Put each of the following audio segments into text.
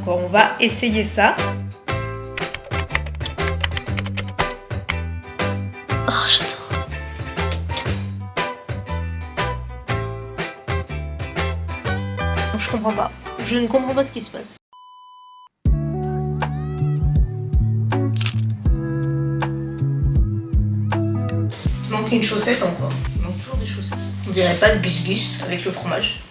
Donc on va essayer ça. Oh, j'adore. Je comprends pas. Je ne comprends pas ce qui se passe. Il manque une chaussette encore. Il manque toujours des chaussettes. On dirait pas de gus-gus avec le fromage.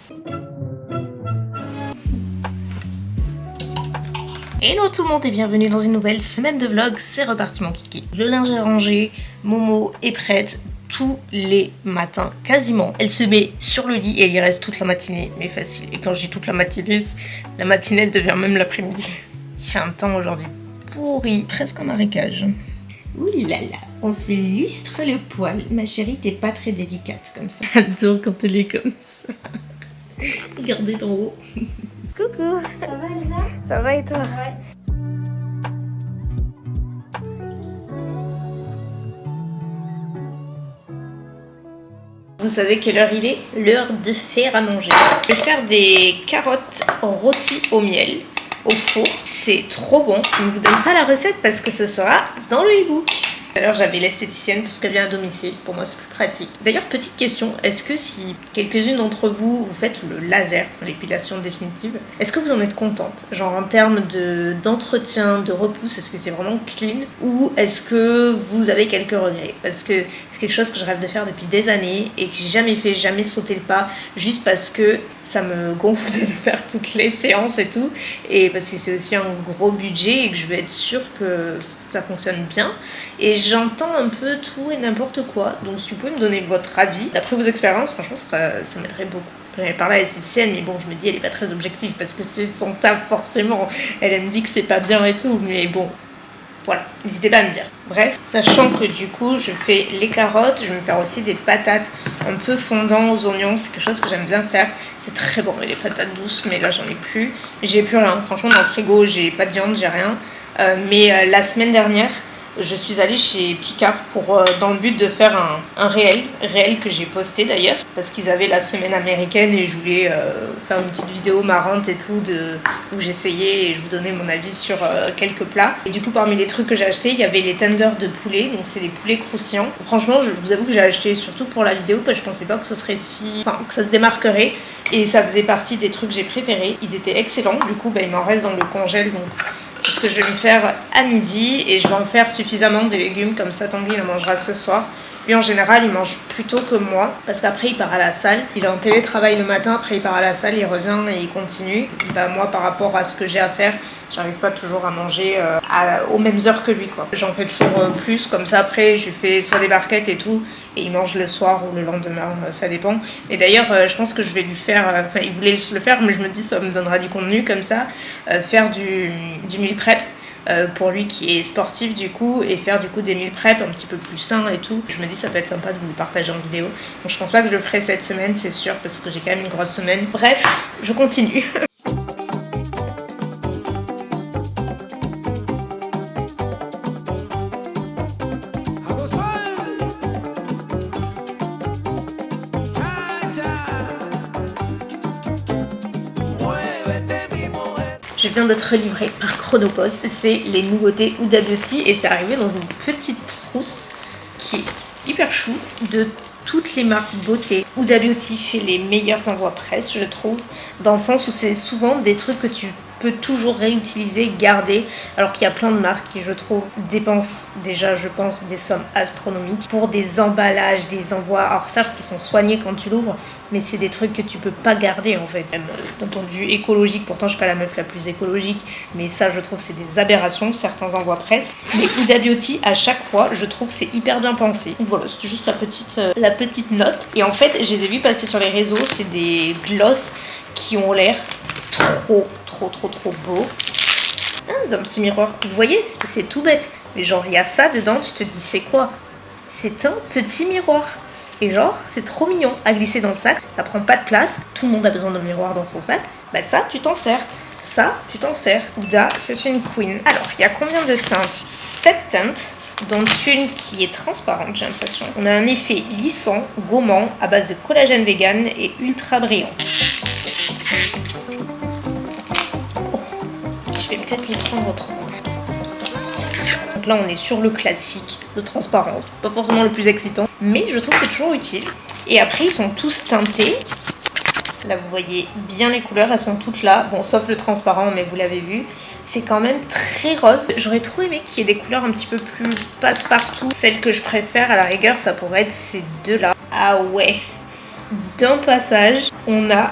Hello tout le monde et bienvenue dans une nouvelle semaine de vlog, c'est reparti mon kiki. Le linge est rangé, Momo est prête tous les matins, quasiment. Elle se met sur le lit et elle y reste toute la matinée, mais facile. Et quand je dis toute la matinée elle devient même l'après-midi. Il fait un temps aujourd'hui pourri, presque en marécage. Ouh là là, on se lustre le poil. Ma chérie, t'es pas très délicate comme ça. J'adore quand elle est comme ça. Regardez d'en haut. Coucou. Ça va Lisa? Ça va et toi? Ouais. Vous savez quelle heure il est? L'heure de faire à manger. Je vais faire des carottes rôties au miel au four. C'est trop bon. Je ne vous donne pas la recette parce que ce sera dans le e-book. Alors j'avais l'esthéticienne parce qu'elle vient à domicile, pour moi c'est plus pratique. D'ailleurs petite question, est-ce que si quelques-unes d'entre vous faites le laser, l'épilation définitive, est-ce que vous en êtes contente? Genre en termes d'entretien, de repousse, est-ce que c'est vraiment clean? Ou est-ce que vous avez quelques regrets? Parce que c'est quelque chose que je rêve de faire depuis des années et que j'ai jamais fait, jamais sauté le pas, juste parce que ça me gonfle de faire toutes les séances et tout, et parce que c'est aussi un gros budget et que je veux être sûre que ça fonctionne bien. Et j'entends un peu tout et n'importe quoi, donc si vous pouvez me donner votre avis, d'après vos expériences, franchement ça m'aiderait beaucoup. J'avais parlé à l'esthéticienne, mais bon, je me dis elle est pas très objective parce que c'est son taf forcément. Elle me dit que c'est pas bien et tout, mais bon. Voilà, n'hésitez pas à me dire. Bref, sachant que du coup, je fais les carottes, je vais me faire aussi des patates un peu fondant aux oignons. C'est quelque chose que j'aime bien faire. C'est très bon, les patates douces, mais là, j'en ai plus. J'ai plus rien. Franchement, dans le frigo, j'ai pas de viande, j'ai rien. Mais la semaine dernière, je suis allée chez Picard pour, dans le but de faire un réel que j'ai posté d'ailleurs, parce qu'ils avaient la semaine américaine et je voulais faire une petite vidéo marrante et tout, où j'essayais et je vous donnais mon avis sur quelques plats. Et du coup, parmi les trucs que j'ai achetés, il y avait les tenders de poulet, donc c'est des poulets croustillants. Franchement, je vous avoue que j'ai acheté surtout pour la vidéo, parce que je pensais pas que ce serait que ça se démarquerait. Et ça faisait partie des trucs que j'ai préférés. Ils étaient excellents, du coup, il m'en reste dans le congèle, donc c'est ce que je vais me faire à midi et je vais en faire suffisamment de légumes, comme ça Tanguy il en mangera ce soir. Lui en général il mange plutôt que moi parce qu'après il part à la salle, il est en télétravail le matin, après il part à la salle, il revient et il continue. Moi par rapport à ce que j'ai à faire, j'arrive pas toujours à manger aux mêmes heures que lui quoi. J'en fais toujours plus, comme ça après je lui fais soit des barquettes et tout et il mange le soir ou le lendemain, ça dépend. Et d'ailleurs je pense que je vais lui faire, il voulait le faire mais je me dis ça me donnera du contenu comme ça, faire du meal prep. Pour lui qui est sportif du coup, et faire du coup des meal prep un petit peu plus sains et tout. Je me dis ça peut être sympa de vous le partager en vidéo. Donc je pense pas que je le ferai cette semaine, c'est sûr, parce que j'ai quand même une grosse semaine. Bref, je continue. Je viens d'être livrée par Chronopost, c'est les nouveautés Huda Beauty et c'est arrivé dans une petite trousse qui est hyper chou de toutes les marques beauté. Huda Beauty fait les meilleurs envois presse, je trouve, dans le sens où c'est souvent des trucs que tu peux toujours réutiliser, garder, alors qu'il y a plein de marques qui, je trouve, dépensent déjà, je pense, des sommes astronomiques pour des emballages, des envois, alors certes qui sont soignés quand tu l'ouvres, mais c'est des trucs que tu peux pas garder en fait. Même d'un point de vue écologique, pourtant je suis pas la meuf la plus écologique, mais ça je trouve c'est des aberrations, certains envois presse. Mais Huda Beauty, à chaque fois, je trouve c'est hyper bien pensé. Donc voilà, c'était juste la petite note. Et en fait, je les ai vus passer sur les réseaux, c'est des gloss qui ont l'air trop beaux. Ah, c'est un petit miroir. Vous voyez, c'est tout bête. Mais genre, il y a ça dedans, tu te dis c'est quoi? C'est un petit miroir. Et genre, c'est trop mignon à glisser dans le sac, ça prend pas de place, tout le monde a besoin d'un miroir dans son sac, bah ça, tu t'en sers. Ça, tu t'en sers. Huda, c'est une queen. Alors, il y a combien de teintes? 7 teintes, dont une qui est transparente, j'ai l'impression. On a un effet lissant, gommant, à base de collagène vegan et ultra brillant. Je vais peut-être m'y prendre autrement. Donc là on est sur le classique de transparence, pas forcément le plus excitant, mais je trouve que c'est toujours utile. Et après ils sont tous teintés. Là vous voyez bien les couleurs, elles sont toutes là, bon sauf le transparent mais vous l'avez vu. C'est quand même très rose. J'aurais trop aimé qu'il y ait des couleurs un petit peu plus passe-partout. Celle que je préfère à la rigueur ça pourrait être ces deux là. Ah ouais, d'un passage on a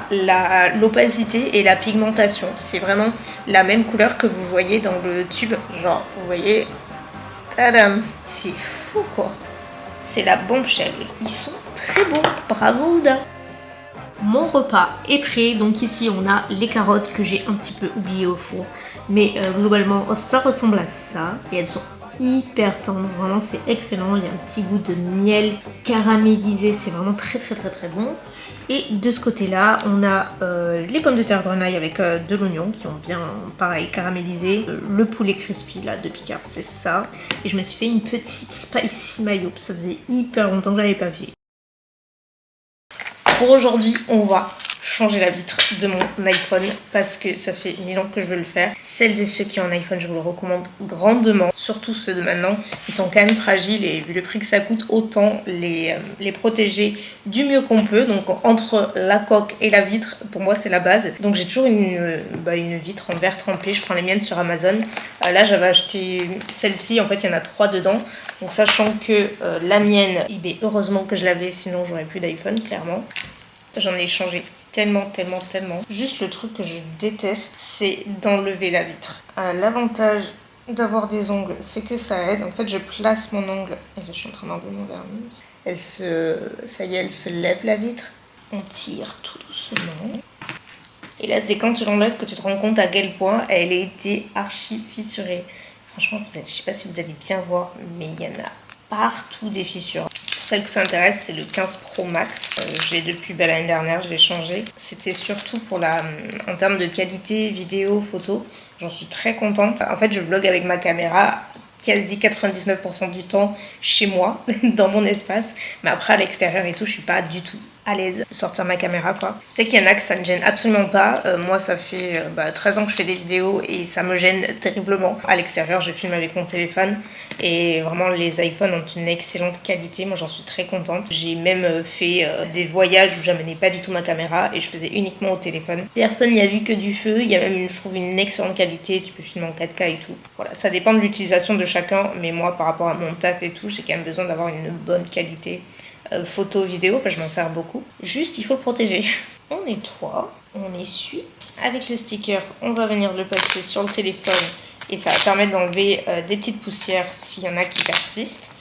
l'opacité et la pigmentation. C'est vraiment la même couleur que vous voyez dans le tube. Genre vous voyez, tadam, c'est fou quoi. C'est la bombshell. Ils sont très beaux, bravo Huda. Mon repas est prêt, donc ici on a les carottes que j'ai un petit peu oubliées au four. Mais globalement ça ressemble à ça et elles sont hyper tendres, vraiment c'est excellent. Il y a un petit goût de miel caramélisé, c'est vraiment très bon. Et de ce côté là on a les pommes de terre grenaille avec de l'oignon qui ont bien pareil caramélisé. Le poulet crispy là de Picard, c'est ça. Et je me suis fait une petite spicy mayo, ça faisait hyper longtemps que je l'avais pas fait. Pour aujourd'hui, on va changer la vitre de mon iPhone parce que ça fait 1000 ans que je veux le faire. Celles et ceux qui ont un iPhone, je vous le recommande grandement, surtout ceux de maintenant. Ils sont quand même fragiles et vu le prix que ça coûte, autant les protéger du mieux qu'on peut. Donc entre la coque et la vitre, pour moi c'est la base. Donc j'ai toujours une vitre en verre trempé, je prends les miennes sur Amazon. Là j'avais acheté celle-ci, en fait il y en a 3 dedans. Donc sachant que la mienne, heureusement que je l'avais, sinon j'aurais plus d'iPhone clairement. J'en ai changé tellement. Juste le truc que je déteste, c'est d'enlever la vitre. L'avantage d'avoir des ongles, c'est que ça aide. En fait, je place mon ongle. Et là, je suis en train d'enlever mon vernis. Ça y est, elle se lève la vitre. On tire tout doucement. Et là, c'est quand tu l'enlèves que tu te rends compte à quel point elle a été archi fissurée. Franchement, je sais pas si vous allez bien voir, mais il y en a partout des fissures. Celle que ça intéresse, c'est le 15 Pro Max. Je l'ai depuis l'année dernière, je l'ai changé. C'était surtout pour en termes de qualité vidéo, photo. J'en suis très contente. En fait, je vlog avec ma caméra quasi 99% du temps chez moi, dans mon espace. Mais après, à l'extérieur et tout, je suis pas du tout à l'aise de sortir ma caméra quoi. Je sais qu'il y en a que ça ne gêne absolument pas. Moi, ça fait 13 ans que je fais des vidéos et ça me gêne terriblement. À l'extérieur, je filme avec mon téléphone et vraiment, les iPhones ont une excellente qualité. Moi, j'en suis très contente. J'ai même fait des voyages où j'amenais pas du tout ma caméra et je faisais uniquement au téléphone. Personne n'y a vu que du feu. Il y a même, je trouve, une excellente qualité. Tu peux filmer en 4K et tout. Voilà, ça dépend de l'utilisation de chacun, mais moi, par rapport à mon taf et tout, j'ai quand même besoin d'avoir une bonne qualité photo, vidéo, parce que je m'en sers beaucoup. Juste, il faut le protéger. On nettoie, on essuie. Avec le sticker, on va venir le passer sur le téléphone et ça va permettre d'enlever des petites poussières s'il y en a qui persistent.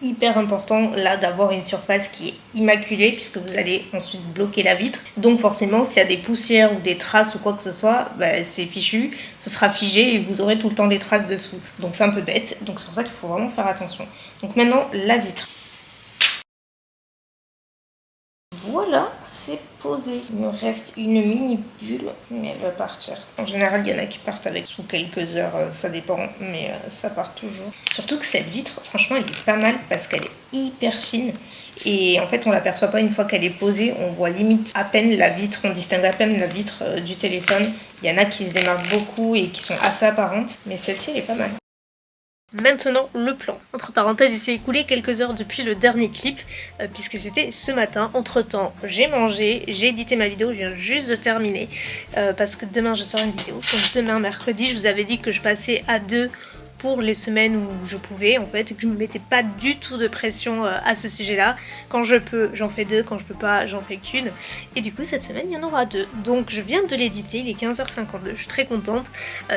Hyper important là d'avoir une surface qui est immaculée puisque vous allez ensuite bloquer la vitre. Donc forcément s'il y a des poussières ou des traces ou quoi que ce soit, c'est fichu, ce sera figé et vous aurez tout le temps des traces dessous. Donc c'est un peu bête, donc c'est pour ça qu'il faut vraiment faire attention. Donc maintenant la vitre. Voilà, c'est posé. Il me reste une mini bulle, mais elle va partir. En général, il y en a qui partent avec sous quelques heures, ça dépend, mais ça part toujours. Surtout que cette vitre, franchement, elle est pas mal parce qu'elle est hyper fine. Et en fait, on l'aperçoit pas une fois qu'elle est posée, on voit limite à peine la vitre, on distingue à peine la vitre du téléphone. Il y en a qui se démarquent beaucoup et qui sont assez apparentes, mais celle-ci, elle est pas mal. Maintenant, le plan. Entre parenthèses, il s'est écoulé quelques heures depuis le dernier clip, puisque c'était ce matin. Entre temps, j'ai mangé, j'ai édité ma vidéo, je viens juste de terminer, parce que demain je sors une vidéo. Donc demain, mercredi, je vous avais dit que je passais à 2 pour les semaines où je pouvais en fait, et que je ne me mettais pas du tout de pression à ce sujet-là. Quand je peux, j'en fais 2, quand je peux pas, j'en fais qu'une. Et du coup, cette semaine, il y en aura 2. Donc je viens de l'éditer, il est 15h52, je suis très contente.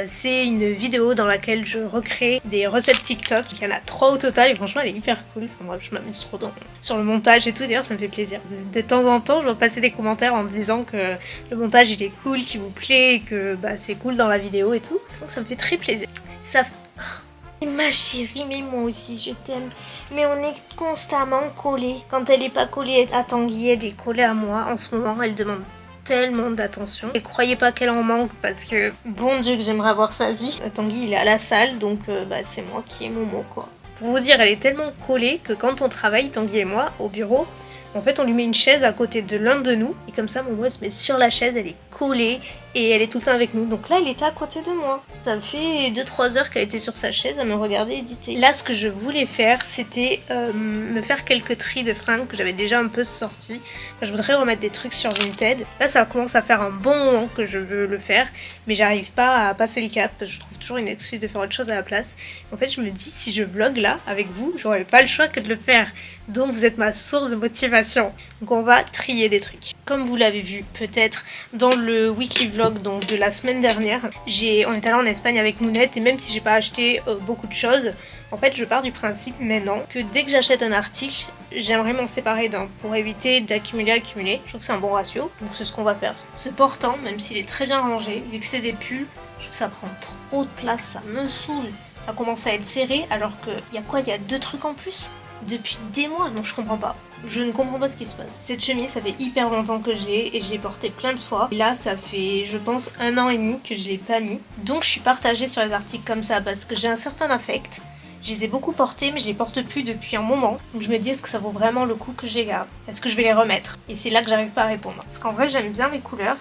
C'est une vidéo dans laquelle je recrée des recettes TikTok. Il y en a 3 au total et franchement, elle est hyper cool. Enfin, bref, je m'amuse trop sur le montage et tout, d'ailleurs ça me fait plaisir. De temps en temps, je vais passer des commentaires en me disant que le montage il est cool, qu'il vous plaît, et que c'est cool dans la vidéo et tout. Donc ça me fait très plaisir. Ça... Ma chérie, mais moi aussi je t'aime. Mais on est constamment collés. Quand elle est pas collée à Tanguy, elle est collée à moi. En ce moment, elle demande tellement d'attention. Et croyez pas qu'elle en manque parce que bon Dieu que j'aimerais avoir sa vie. Tanguy il est à la salle donc c'est moi qui ai Momo quoi. Pour vous dire, elle est tellement collée que quand on travaille, Tanguy et moi, au bureau, en fait on lui met une chaise à côté de l'un de nous et comme ça Momo elle se met sur la chaise, elle est collée et elle est tout le temps avec nous. Donc là elle était à côté de moi. Ça fait 2-3 heures qu'elle était sur sa chaise à me regarder éditer. Là ce que je voulais faire c'était me faire quelques tris de fringues que j'avais déjà un peu sortis. Je voudrais remettre des trucs sur Vinted. Là ça commence à faire un bon moment que je veux le faire, mais j'arrive pas à passer le cap. Je trouve toujours une excuse de faire autre chose à la place. En fait je me dis si je vlog là avec vous, j'aurais pas le choix que de le faire. Donc vous êtes ma source de motivation. Donc on va trier des trucs. Comme vous l'avez vu peut-être dans le weekly vlog donc de la semaine dernière, on est allé en Espagne avec Mounette et même si j'ai pas acheté beaucoup de choses, en fait je pars du principe maintenant que dès que j'achète un article, j'aimerais m'en séparer d'un pour éviter d'accumuler. Je trouve que c'est un bon ratio, donc c'est ce qu'on va faire. Ce portant, même s'il est très bien rangé, vu que c'est des pulls, je trouve que ça prend trop de place, ça me saoule. Ça commence à être serré alors qu'il y a 2 trucs en plus depuis des mois, donc je comprends pas. Je ne comprends pas ce qui se passe. Cette chemise, ça fait hyper longtemps que je l'ai et je l'ai portée plein de fois. Et là, ça fait, je pense, 1 an et demi que je l'ai pas mis. Donc je suis partagée sur les articles comme ça parce que j'ai un certain affect. Je les ai beaucoup portés mais je les porte plus depuis un moment. Donc je me dis est-ce que ça vaut vraiment le coup que je les garde? Est-ce que je vais les remettre? Et c'est là que j'arrive pas à répondre. Parce qu'en vrai, j'aime bien les couleurs.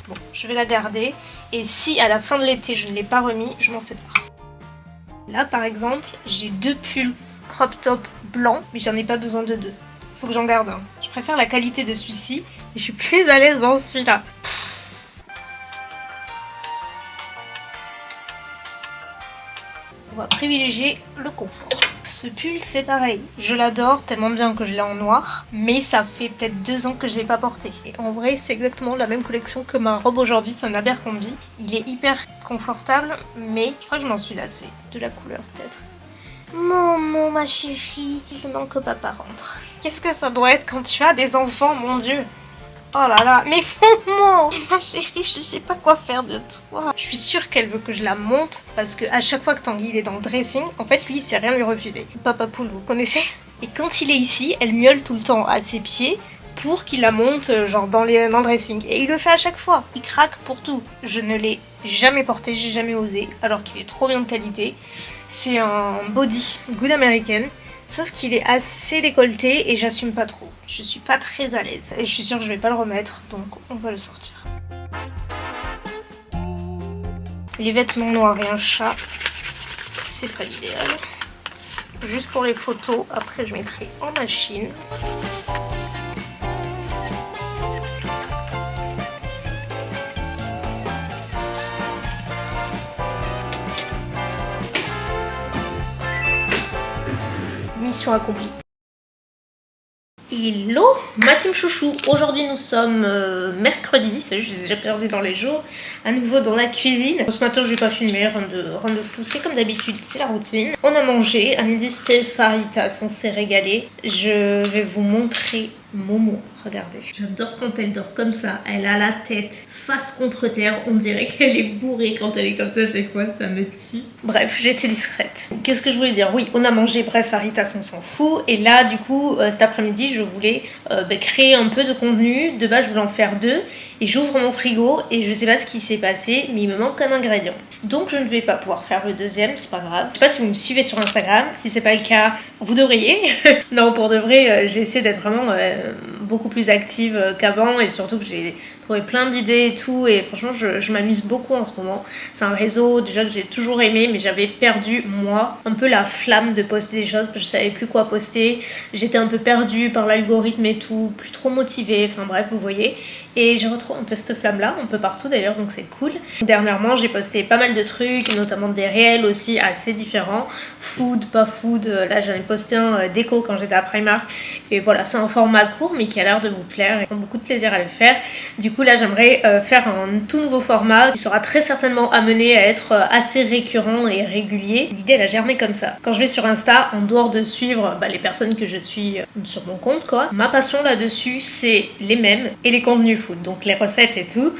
Bon, je vais la garder. Et si à la fin de l'été, je ne l'ai pas remis, je m'en sépare. Là par exemple, j'ai 2 pulls crop top blancs, mais j'en ai pas besoin de 2. Faut que j'en garde un. Je préfère la qualité de celui-ci, et je suis plus à l'aise dans celui-là. On va privilégier le confort. Ce pull c'est pareil, je l'adore tellement bien que je l'ai en noir, mais ça fait peut-être 2 ans que je l'ai pas porté. Et en vrai c'est exactement la même collection que ma robe aujourd'hui, c'est un Abercrombie. Il est hyper confortable, mais je crois que je m'en suis lassée. De la couleur peut-être. Maman ma chérie, je demande que papa rentre. Qu'est-ce que ça doit être quand tu as des enfants, mon dieu. Oh là là, mais maman, ma chérie, je sais pas quoi faire de toi. Je suis sûre qu'elle veut que je la monte parce que à chaque fois que Tanguy il est dans le dressing, en fait lui il sait rien lui refuser. Papa Poule, vous connaissez? Et quand il est ici, elle miaule tout le temps à ses pieds pour qu'il la monte genre dans le dressing. Et il le fait à chaque fois, il craque pour tout. Je ne l'ai jamais porté, j'ai jamais osé, alors qu'il est trop bien de qualité. C'est un body Good American. Sauf qu'il est assez décolleté et j'assume pas trop. Je suis pas très à l'aise. Et je suis sûre que je vais pas le remettre, donc on va le sortir. Les vêtements noirs et un chat, c'est pas l'idéal. Juste pour les photos, après je mettrai en machine. Mission accomplie. Hello ma team chouchou, aujourd'hui nous sommes mercredi, ça y est, je les ai déjà perdus dans les jours, à nouveau dans la cuisine. Ce matin je vais pas filmer, rien de fou, c'est comme d'habitude, c'est la routine. On a mangé, à midi c'était faritas, on s'est régalé. Je vais vous montrer Momo, regardez. J'adore quand elle dort comme ça, elle a la tête face contre terre, on dirait qu'elle est bourrée quand elle est comme ça chaque fois, ça me tue. Bref, j'étais discrète. Qu'est-ce que je voulais dire? Oui, on a mangé, bref, faritas on s'en fout, et là du coup cet après-midi je voulais créer un peu de contenu. De base je voulais en faire 2 et j'ouvre mon frigo et je sais pas ce qui s'est passé mais il me manque un ingrédient, donc je ne vais pas pouvoir faire le deuxième, c'est pas grave. Je sais pas si vous me suivez sur Instagram, si c'est pas le cas vous devriez. Non, pour de vrai j'ai essayé d'être vraiment beaucoup plus active qu'avant et surtout que j'ai trouvé plein d'idées et tout, et franchement je m'amuse beaucoup en ce moment. C'est un réseau déjà que j'ai toujours aimé, mais j'avais perdu moi un peu la flamme de poster des choses parce que je savais plus quoi poster, j'étais un peu perdue par l'algorithme et tout, plus trop motivée, enfin bref vous voyez. Et j'ai retrouvé un peu cette flamme là, un peu partout d'ailleurs, donc c'est cool. Dernièrement j'ai posté pas mal de trucs, notamment des réels aussi assez différents, food, pas food, là j'en ai posté un déco quand j'étais à Primark, et voilà, c'est un format court mais qui a l'air de vous plaire et prend beaucoup de plaisir à le faire. Du coup là j'aimerais faire un tout nouveau format qui sera très certainement amené à être assez récurrent et régulier. L'idée elle a germé comme ça. Quand je vais sur Insta, en dehors de suivre les personnes que je suis sur mon compte quoi, ma passion là-dessus c'est les mèmes et les contenus food, donc les recettes et tout.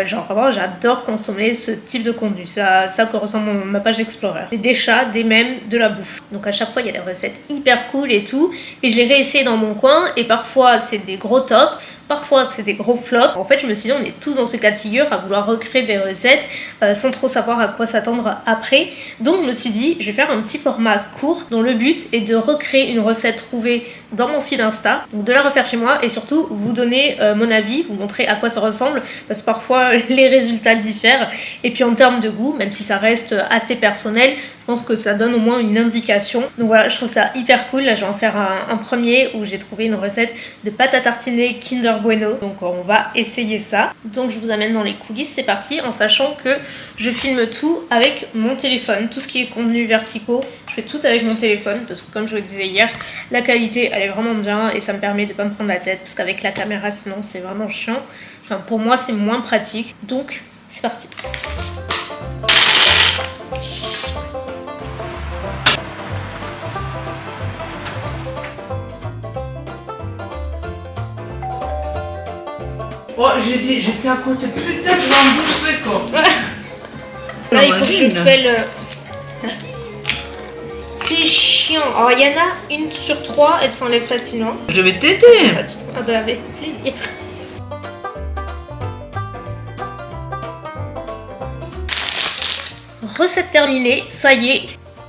Genre vraiment j'adore consommer ce type de contenu, ça correspond à ma page Explorer. C'est des chats, des mèmes, de la bouffe. Donc à chaque fois il y a des recettes hyper cool et tout, et je les réessaye dans mon coin, et parfois c'est des gros tops, parfois c'est des gros flops. En fait je me suis dit on est tous dans ce cas de figure à vouloir recréer des recettes sans trop savoir à quoi s'attendre après. Donc je me suis dit je vais faire un petit format court dont le but est de recréer une recette trouvée dans mon feed Insta, donc de la refaire chez moi et surtout vous donner mon avis, vous montrer à quoi ça ressemble parce que parfois les résultats diffèrent et puis en termes de goût, même si ça reste assez personnel, je pense que ça donne au moins une indication. Donc voilà, je trouve ça hyper cool. Là je vais en faire un premier où j'ai trouvé une recette de pâte à tartiner Kinder Bueno, donc on va essayer ça. Donc je vous amène dans les coulisses, c'est parti, en sachant que je filme tout avec mon téléphone, tout ce qui est contenu verticaux, je fais tout avec mon téléphone parce que comme je vous le disais hier, la qualité elle est vraiment bien et ça me permet de pas me prendre la tête parce qu'avec la caméra sinon c'est vraiment chiant. Enfin pour moi c'est moins pratique, donc c'est parti. Oh, j'étais à côté, putain, je vais en bouffer quoi. Là, il faut que je pèle. C'est chiant. Alors, il y en a une sur 3, elle s'enlève facilement. Je vais t'aider. Ah bah, avec plaisir. Recette terminée, ça y est.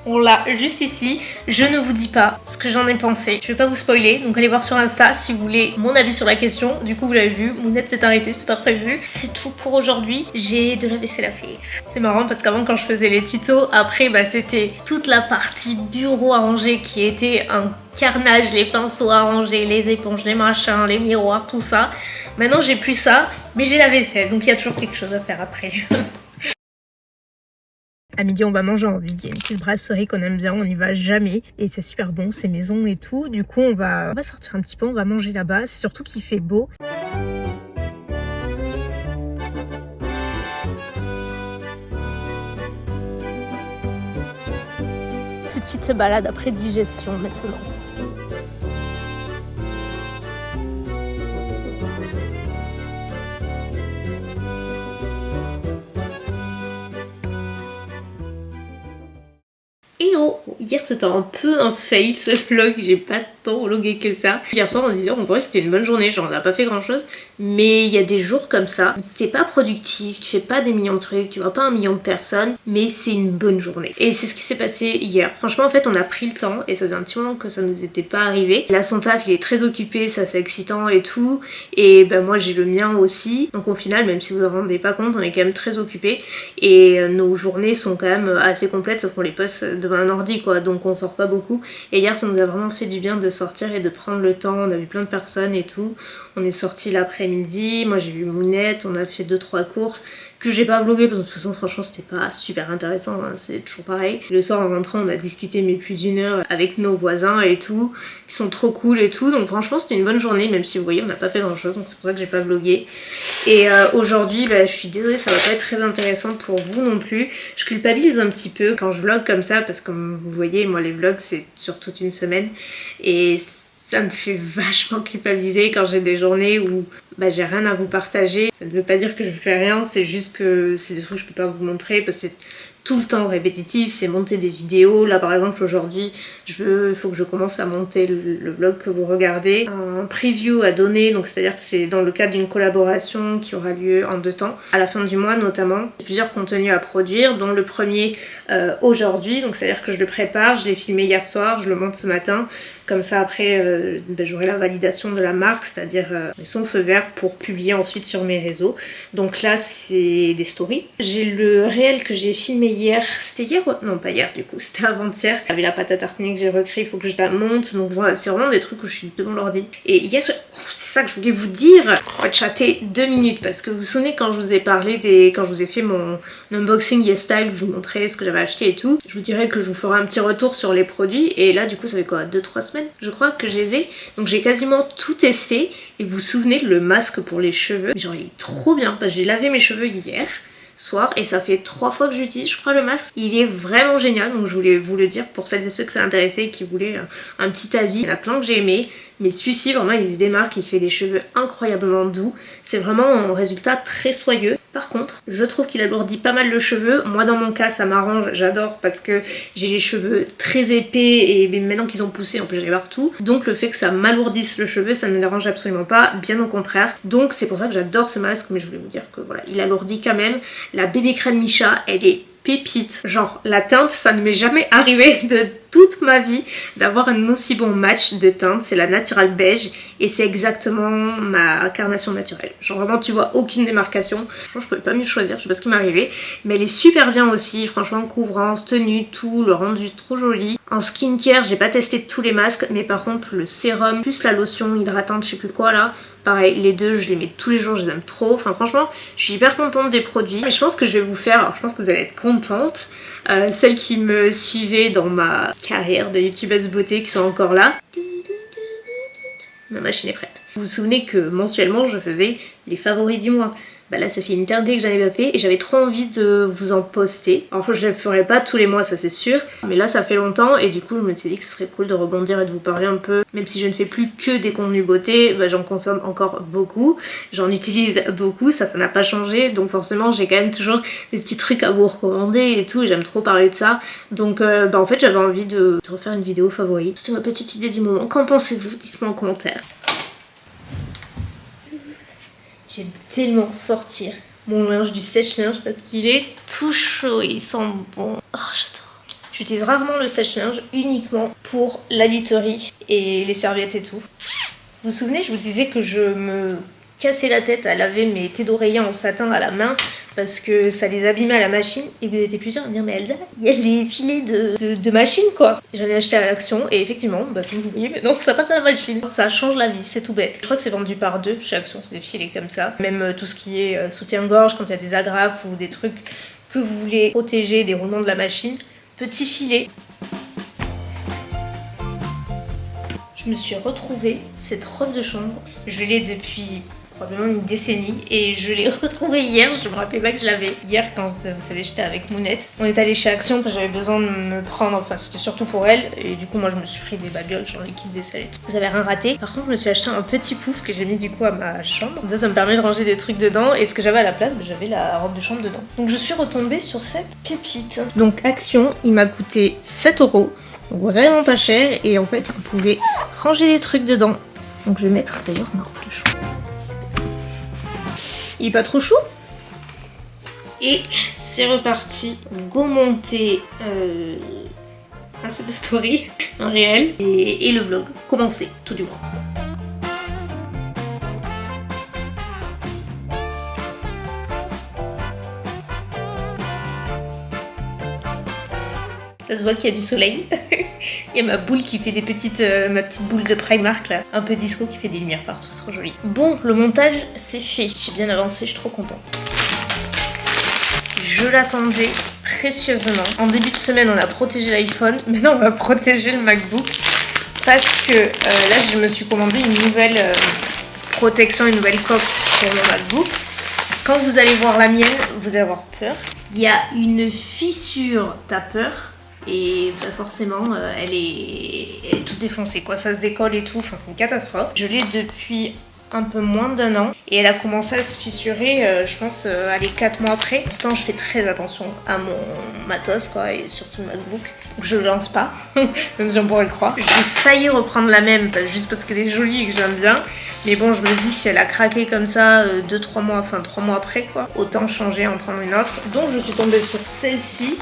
On l'a juste ici. Je ne vous dis pas ce que j'en ai pensé. Je vais pas vous spoiler, donc allez voir sur Insta si vous voulez mon avis sur la question. Du coup, vous l'avez vu, mon net s'est arrêté, c'était pas prévu. C'est tout pour aujourd'hui. J'ai de la vaisselle à faire. C'est marrant parce qu'avant, quand je faisais les tutos, après, bah, c'était toute la partie bureau à ranger qui était un carnage. Les pinceaux à ranger, les éponges, les machins, les miroirs, tout ça. Maintenant, j'ai plus ça, mais j'ai la vaisselle, donc il y a toujours quelque chose à faire après. À midi, on va manger en ville. Il y a une petite brasserie qu'on aime bien, on n'y va jamais. Et c'est super bon, c'est maison et tout. Du coup, on va sortir un petit peu, on va manger là-bas. C'est surtout qu'il fait beau. Petite balade après digestion maintenant. Hello! Hier c'était un peu un fail ce vlog, j'ai pas tant vlogué que ça. Hier soir on se disait en vrai c'était une bonne journée, genre on n'a pas fait grand chose. Mais il y a des jours comme ça, où t'es pas productif, tu fais pas des millions de trucs, tu vois pas un million de personnes, mais c'est une bonne journée. Et c'est ce qui s'est passé hier. Franchement en fait on a pris le temps et ça faisait un petit moment que ça nous était pas arrivé. Là son taf il est très occupé, ça c'est excitant et tout. Et ben moi j'ai le mien aussi. Donc au final même si vous en rendez pas compte on est quand même très occupés. Et nos journées sont quand même assez complètes sauf qu'on les poste devant un ordi quoi. Donc on sort pas beaucoup. Et hier ça nous a vraiment fait du bien de sortir et de prendre le temps. On a vu plein de personnes et tout. On est sorti l'après-midi, moi j'ai vu Mounette, on a fait 2-3 courses que j'ai pas vlogué parce que de toute façon franchement c'était pas super intéressant, hein, c'est toujours pareil. Le soir en rentrant on a discuté mais plus d'une heure avec nos voisins et tout, ils sont trop cool et tout, donc franchement c'était une bonne journée même si vous voyez on n'a pas fait grand chose donc c'est pour ça que j'ai pas vlogué. Et aujourd'hui bah, je suis désolée ça va pas être très intéressant pour vous non plus, je culpabilise un petit peu quand je vlog comme ça parce que comme vous voyez moi les vlogs c'est sur toute une semaine et ça me fait vachement culpabiliser quand j'ai des journées où bah, j'ai rien à vous partager. Ça ne veut pas dire que je fais rien, c'est juste que c'est des trucs que je peux pas vous montrer parce que c'est tout le temps répétitif, c'est monter des vidéos. Là par exemple aujourd'hui, il faut que je commence à monter le vlog que vous regardez. Un preview à donner, donc c'est-à-dire que c'est dans le cadre d'une collaboration qui aura lieu en 2 temps, à la fin du mois notamment. J'ai plusieurs contenus à produire, dont le premier aujourd'hui, donc c'est-à-dire que je le prépare, je l'ai filmé hier soir, je le monte ce matin. Comme ça après j'aurai la validation de la marque, c'est-à-dire son feu vert pour publier ensuite sur mes réseaux. Donc là c'est des stories. J'ai le réel que j'ai filmé hier, c'était hier? Non pas hier du coup, c'était avant-hier. Il y avait la pâte à tartiner que j'ai recréée, il faut que je la monte. Donc voilà, c'est vraiment des trucs où je suis devant l'ordi. Et hier, c'est ça que je voulais vous dire. On va chatter 2 minutes parce que vous vous souvenez quand je vous ai parlé quand je vous ai fait mon unboxing YesStyle où je vous montrais ce que j'avais acheté et tout. Je vous dirais que je vous ferai un petit retour sur les produits et là du coup ça fait quoi 2-3 semaines je crois que je les ai, donc j'ai quasiment tout testé. Et vous vous souvenez le masque pour les cheveux, genre il est trop bien parce que j'ai lavé mes cheveux hier soir et ça fait 3 fois que j'utilise je crois le masque, il est vraiment génial donc je voulais vous le dire pour celles et ceux que ça intéressait et qui voulaient un petit avis. Il y en a plein que j'ai aimé mais celui-ci vraiment il se démarque, il fait des cheveux incroyablement doux, c'est vraiment un résultat très soyeux. Par contre je trouve qu'il alourdit pas mal le cheveu, moi dans mon cas ça m'arrange, j'adore parce que j'ai les cheveux très épais et maintenant qu'ils ont poussé en plus j'en ai partout, donc le fait que ça m'alourdisse le cheveu ça ne me dérange absolument pas, bien au contraire, donc c'est pour ça que j'adore ce masque. Mais je voulais vous dire que voilà il alourdit quand même. La bébé crème Missha elle est pépite, genre la teinte ça ne m'est jamais arrivé de toute ma vie d'avoir un aussi bon match de teinte. C'est la Natural Beige et c'est exactement ma carnation naturelle. Genre vraiment tu vois aucune démarcation. Franchement je pouvais pas mieux choisir, je sais pas ce qui m'est arrivé. Mais elle est super bien aussi, franchement couvrance, tenue, tout, le rendu trop joli. En skincare j'ai pas testé tous les masques mais par contre le sérum plus la lotion hydratante je sais plus quoi là. Pareil, les deux, je les mets tous les jours, je les aime trop. Enfin, franchement, je suis hyper contente des produits. Mais je pense que je vais vous faire, alors je pense que vous allez être contente, celles qui me suivaient dans ma carrière de youtubeuse beauté qui sont encore là. Ma machine est prête. Vous vous souvenez que mensuellement, je faisais les favoris du mois. Bah là ça fait une éternité que j'en avais pas fait et j'avais trop envie de vous en poster. Alors je ne le ferai pas tous les mois ça c'est sûr, mais là ça fait longtemps et du coup je me suis dit que ce serait cool de rebondir et de vous parler un peu. Même si je ne fais plus que des contenus beauté, bah, j'en consomme encore beaucoup, j'en utilise beaucoup, ça n'a pas changé, donc forcément j'ai quand même toujours des petits trucs à vous recommander et tout et j'aime trop parler de ça. Donc bah en fait j'avais envie de refaire une vidéo favori. C'était ma petite idée du moment, qu'en pensez-vous? Dites-moi en commentaire. J'aime tellement sortir mon linge du sèche-linge parce qu'il est tout chaud et il sent bon. Oh, j'adore. J'utilise rarement le sèche-linge, uniquement pour la literie et les serviettes et tout. Vous vous souvenez, je vous disais que je me cassais la tête à laver mes thés d'oreiller en satin à la main parce que ça les abîmait à la machine et vous étiez plusieurs à me dire mais Elsa, il y a les filets de machine quoi. J'en ai acheté à l'Action et effectivement, bah, comme vous voyez maintenant ça passe à la machine. Ça change la vie, c'est tout bête. Je crois que c'est vendu par deux chez Action, c'est des filets comme ça. Même tout ce qui est soutien-gorge, quand il y a des agrafes ou des trucs que vous voulez protéger des roulements de la machine, petit filet. Je me suis retrouvée cette robe de chambre, je l'ai depuis probablement une décennie et je l'ai retrouvée hier, je me rappelais pas que je l'avais hier quand vous savez j'étais avec Mounette. On est allé chez Action parce que j'avais besoin de me prendre, enfin c'était surtout pour elle et du coup moi je me suis pris des babioles genre liquide vaisselle et tout. Vous avez rien raté. Par contre je me suis acheté un petit pouf que j'ai mis du coup à ma chambre. Ça me permet de ranger des trucs dedans et ce que j'avais à la place, bah, j'avais la robe de chambre dedans. Donc je suis retombée sur cette pépite. Donc Action, il m'a coûté 7 €. Donc vraiment pas cher et en fait vous pouvez ranger des trucs dedans. Donc je vais mettre d'ailleurs ma robe de chambre. Il est pas trop chou. Et c'est reparti. Go monter un set de story en réel et le vlog. Commencer tout du moins. Ça se voit qu'il y a du soleil. Il y a ma boule qui fait des petites, ma petite boule de Primark là, un peu disco qui fait des lumières partout, c'est trop joli. Bon, le montage c'est fait, j'ai bien avancé, je suis trop contente. Je l'attendais précieusement. En début de semaine on a protégé l'iPhone, maintenant on va protéger le MacBook parce que là je me suis commandé une nouvelle protection, une nouvelle coque pour mon MacBook. Quand vous allez voir la mienne, vous allez avoir peur. Il y a une fissure, t'as peur. Et bah forcément elle est toute défoncée quoi, ça se décolle et tout, enfin c'est une catastrophe. Je l'ai depuis un peu moins d'1 an et elle a commencé à se fissurer je pense allez 4 mois après. Pourtant je fais très attention à mon matos quoi et surtout le MacBook. Donc je le lance pas, même si on pourrait le croire. J'ai failli reprendre la même juste parce qu'elle est jolie et que j'aime bien. Mais bon je me dis si elle a craqué comme ça 2-3 mois, enfin 3 mois après quoi, autant changer, en prendre une autre. Donc je suis tombée sur celle-ci.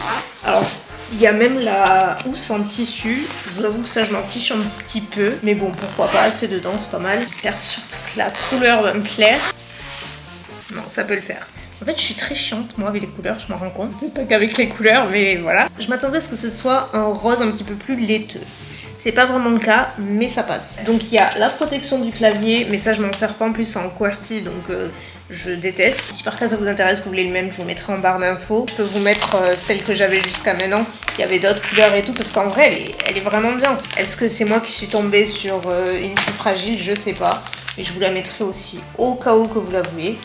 Alors il y a même la housse en tissu, je vous avoue que ça je m'en fiche un petit peu, mais bon pourquoi pas, c'est dedans, c'est pas mal. J'espère surtout que la couleur va me plaire. Non, ça peut le faire. En fait je suis très chiante moi avec les couleurs, je m'en rends compte. C'est pas qu'avec les couleurs, mais voilà. Je m'attendais à ce que ce soit un rose un petit peu plus laiteux. C'est pas vraiment le cas, mais ça passe. Donc il y a la protection du clavier, mais ça je m'en sers pas en plus, c'est en QWERTY, donc je déteste. Si par cas ça vous intéresse, que vous voulez le même, je vous mettrai en barre d'infos. Je peux vous mettre celle que j'avais jusqu'à maintenant. Il y avait d'autres couleurs et tout, parce qu'en vrai elle est vraiment bien. Est-ce que c'est moi qui suis tombée sur une plus fragile? Je sais pas. Mais je vous la mettrai aussi au cas où que vous la voulez.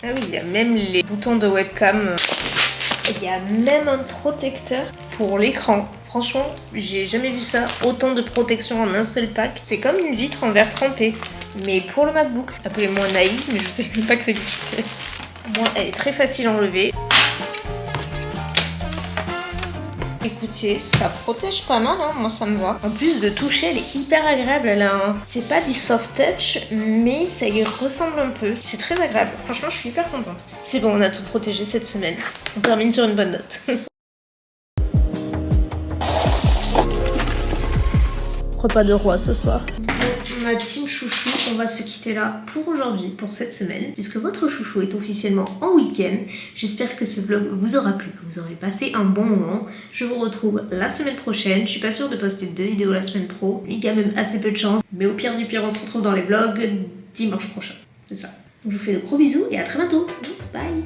Ah oui, il y a même les boutons de webcam. Il y a même un protecteur pour l'écran. Franchement, j'ai jamais vu ça, autant de protection en un seul pack. C'est comme une vitre en verre trempé, mais pour le MacBook. Appelez-moi naïve, mais je savais même pas que ça existait. Moi, elle est très facile à enlever. Écoutez, ça protège pas mal, hein, moi ça me va. En plus de toucher, elle est hyper agréable. Elle a un... C'est pas du soft touch, mais ça y ressemble un peu. C'est très agréable. Franchement, je suis hyper contente. C'est bon, on a tout protégé cette semaine. On termine sur une bonne note. repas de roi ce soir. Bon, ma team chouchou, on va se quitter là pour aujourd'hui, pour cette semaine, puisque votre chouchou est officiellement en week-end. J'espère que ce vlog vous aura plu, que vous aurez passé un bon moment. Je vous retrouve la semaine prochaine. Je suis pas sûre de poster 2 vidéos la semaine pro. Il y a même assez peu de chance. Mais au pire du pire, on se retrouve dans les vlogs dimanche prochain. C'est ça. Donc je vous fais de gros bisous et à très bientôt. Bye.